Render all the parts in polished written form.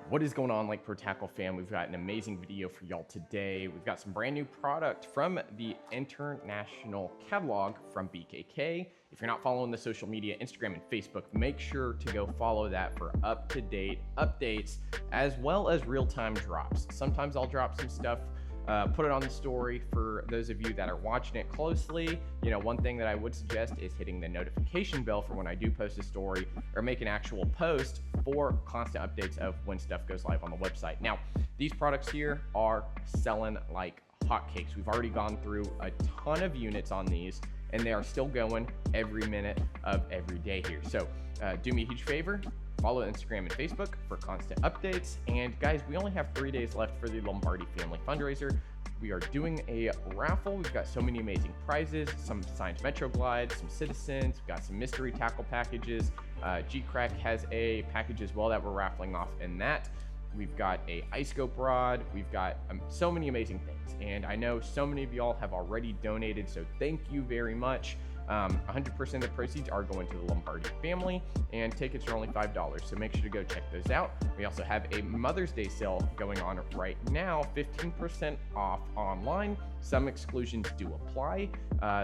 What is going on, Lake Pro Tackle fam? We've got an amazing video for y'all today. We've got some brand new product from the international catalog from BKK. If you're not following the social media, Instagram and Facebook, make sure to go follow that for up-to-date updates as well as real-time drops. Sometimes I'll drop some stuff, put it on the story for those of you that are watching it closely. You know, one thing that I would suggest is hitting the notification bell for when I do post a story or make an actual post for constant updates of when stuff goes live on the website. Now, these products here are selling like hotcakes. We've already gone through a ton of units on these, and they are still going every minute of every day here. So do me a huge favor, follow Instagram and Facebook for constant updates. And guys, we only have 3 days left for the Lombardi Family Fundraiser. We are doing a raffle. We've got so many amazing prizes, some signed Metro Glides, some Citizens, we've got some mystery tackle packages. G-Crack has a package as well that we're raffling off in that. We've got a ice scope rod. We've got so many amazing things. And I know so many of y'all have already donated, so thank you very much. 100% of the proceeds are going to the Lombardi family, and tickets are only $5, so make sure to go check those out. We also have a Mother's Day sale going on right now, 15% off online. Some exclusions do apply,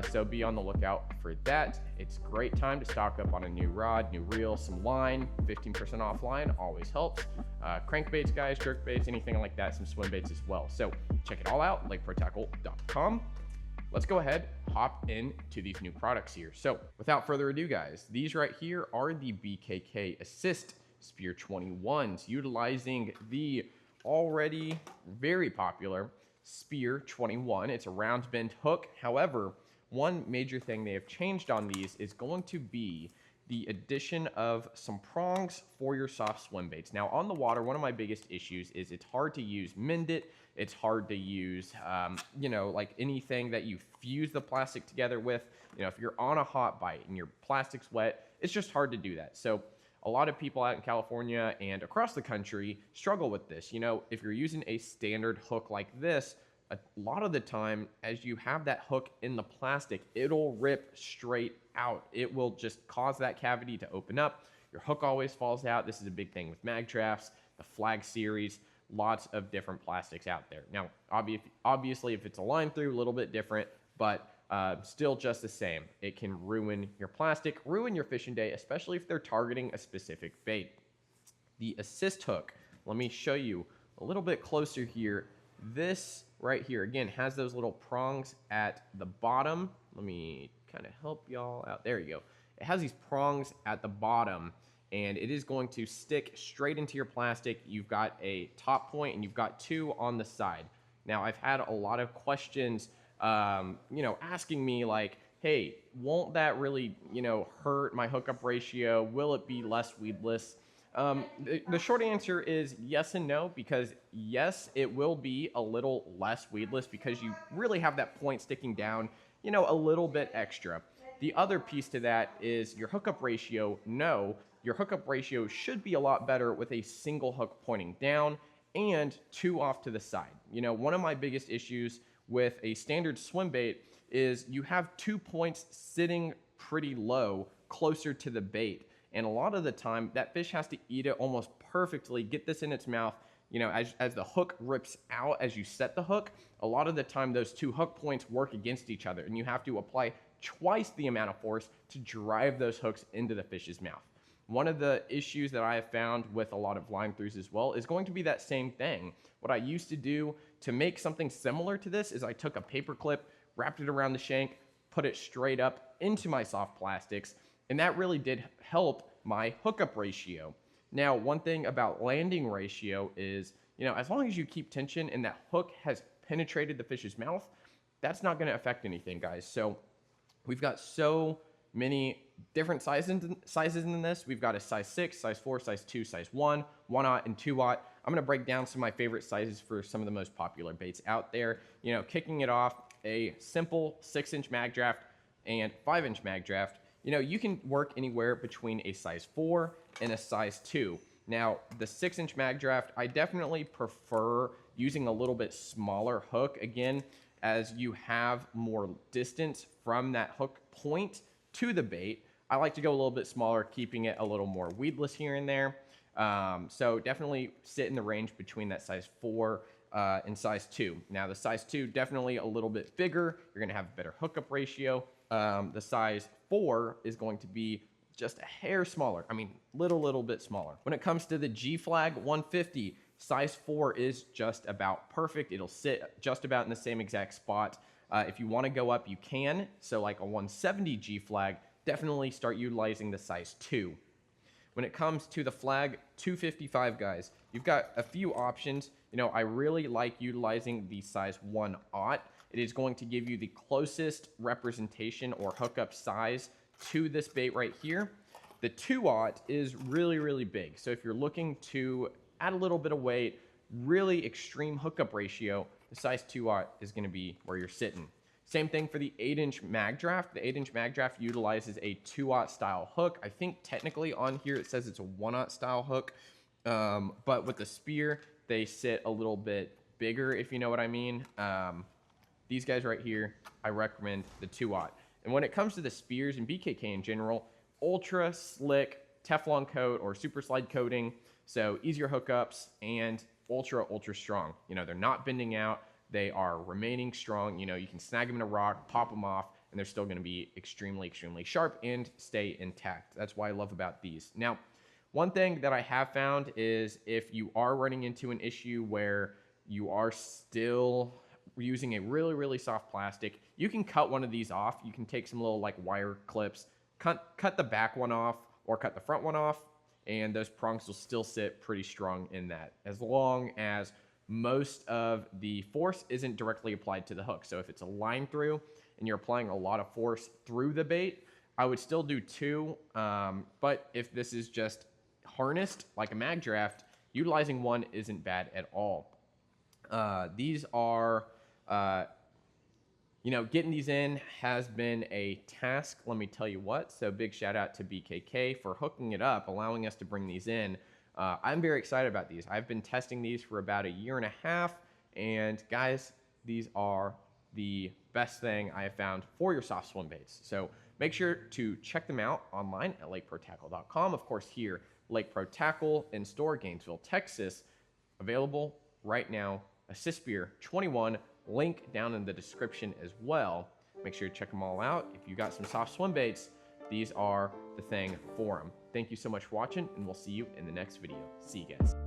so be on the lookout for that. It's a great time to stock up on a new rod, new reel, some line. 15% offline always helps. Crankbaits, guys, jerkbaits, anything like that, some swim baits as well. So check it all out, lakeprotackle.com. Let's go ahead, hop into these new products here. So without further ado, guys, these right here are the BKK Assist Spear 21s, utilizing the already very popular Spear 21. It's a round bend hook. However, one major thing they have changed on these is going to be the addition of some prongs for your soft swim baits. Now on the water, one of my biggest issues is it's hard to use mend it. It's hard to use, you know, like anything that you fuse the plastic together with. You know, if you're on a hot bite and your plastic's wet, it's just hard to do that. So a lot of people out in California and across the country struggle with this. You know, if you're using a standard hook like this, a lot of the time, as you have that hook in the plastic, it'll rip straight out. It will just cause that cavity to open up. Your hook always falls out. This is a big thing with mag drafts, the Flag series, lots of different plastics out there. Now, obviously, if it's a line through, a little bit different, but still just the same. It can ruin your plastic, ruin your fishing day, especially if they're targeting a specific bait. The assist hook, let me show you a little bit closer here. This right here, again, has those little prongs at the bottom. Let me kind of help y'all out. There you go. It has these prongs at the bottom, and it is going to stick straight into your plastic. You've got a top point and you've got two on the side. Now, I've had a lot of questions, you know, asking me like, hey, won't that really, you know, hurt my hookup ratio? Will it be less weedless? The short answer is yes and no, because yes, it will be a little less weedless because you really have that point sticking down, you know, a little bit extra. The other piece to that is your hookup ratio. No, your hookup ratio should be a lot better with a single hook pointing down and two off to the side. You know, one of my biggest issues with a standard swim bait is you have 2 points sitting pretty low, closer to the bait. And a lot of the time, that fish has to eat it almost perfectly, get this in its mouth. You know, as the hook rips out, as you set the hook, a lot of the time those two hook points work against each other, and you have to apply twice the amount of force to drive those hooks into the fish's mouth. One of the issues that I have found with a lot of line throughs as well is going to be that same thing. What I used to do to make something similar to this is I took a paper clip, wrapped it around the shank, put it straight up into my soft plastics, and that really did help my hookup ratio. Now, one thing about landing ratio is, you know, as long as you keep tension and that hook has penetrated the fish's mouth, that's not going to affect anything, guys. So we've got so many different sizes in this. We've got a size 6, size 4, size 2, size 1, 1/0, and 2/0. I'm going to break down some of my favorite sizes for some of the most popular baits out there. You know, kicking it off, a simple 6-inch mag draft and 5-inch mag draft. You know, you can work anywhere between a size 4 and a size 2. Now, the 6-inch mag draft, I definitely prefer using a little bit smaller hook, again, as you have more distance from that hook point to the bait. I like to go a little bit smaller, keeping it a little more weedless here and there. So definitely sit in the range between that size 4 and size 2. Now the size 2 definitely a little bit bigger. You're going to have a better hookup ratio. The size 4 is going to be just a hair smaller. I mean, little bit smaller. When it comes to the G Flag 150, size 4 is just about perfect. It'll sit just about in the same exact spot. If you want to go up, you can. So like a 170 G Flag, definitely start utilizing the size 2. When it comes to the flag 255, guys, you've got a few options. You know, I really like utilizing the size 1/0. It is going to give you the closest representation or hookup size to this bait right here. The 2/0 is really big. So if you're looking to add a little bit of weight, really extreme hookup ratio, the size 2/0 is going to be where you're sitting. Same thing for the 8-inch mag draft. The 8-inch mag draft utilizes a 2/0 style hook. I think technically on here it says it's a 1/0 style hook, but with the spear, they sit a little bit bigger, if you know what I mean. These guys right here, I recommend the 2/0. And when it comes to the spears and BKK in general, ultra slick Teflon coat or super slide coating, so easier hookups and ultra strong. You know, they're not bending out. They are remaining strong. You know, you can snag them in a rock, pop them off, and they're still going to be extremely sharp and stay intact. That's what I love about these. Now, one thing that I have found is if you are running into an issue where you are still using a really soft plastic, you can cut one of these off. You can take some little like wire clips, cut the back one off or cut the front one off, and those prongs will still sit pretty strong in that, as long as most of the force isn't directly applied to the hook. So if it's a line through and you're applying a lot of force through the bait, I would still do 2. But if this is just harnessed like a mag draft, utilizing 1 isn't bad at all. These are, you know, getting these in has been a task, let me tell you what. So big shout out to BKK for hooking it up, allowing us to bring these in. I'm very excited about these. I've been testing these for about 1.5 years, and guys, these are the best thing I have found for your soft swim baits. So make sure to check them out online at lakeprotackle.com. Of course, here, Lake Pro Tackle in store, Gainesville, Texas, available right now. Assist Spear 21, link down in the description as well. Make sure to check them all out. If you got some soft swim baits, these are the thing for them. Thank you so much for watching, and we'll see you in the next video. See you guys.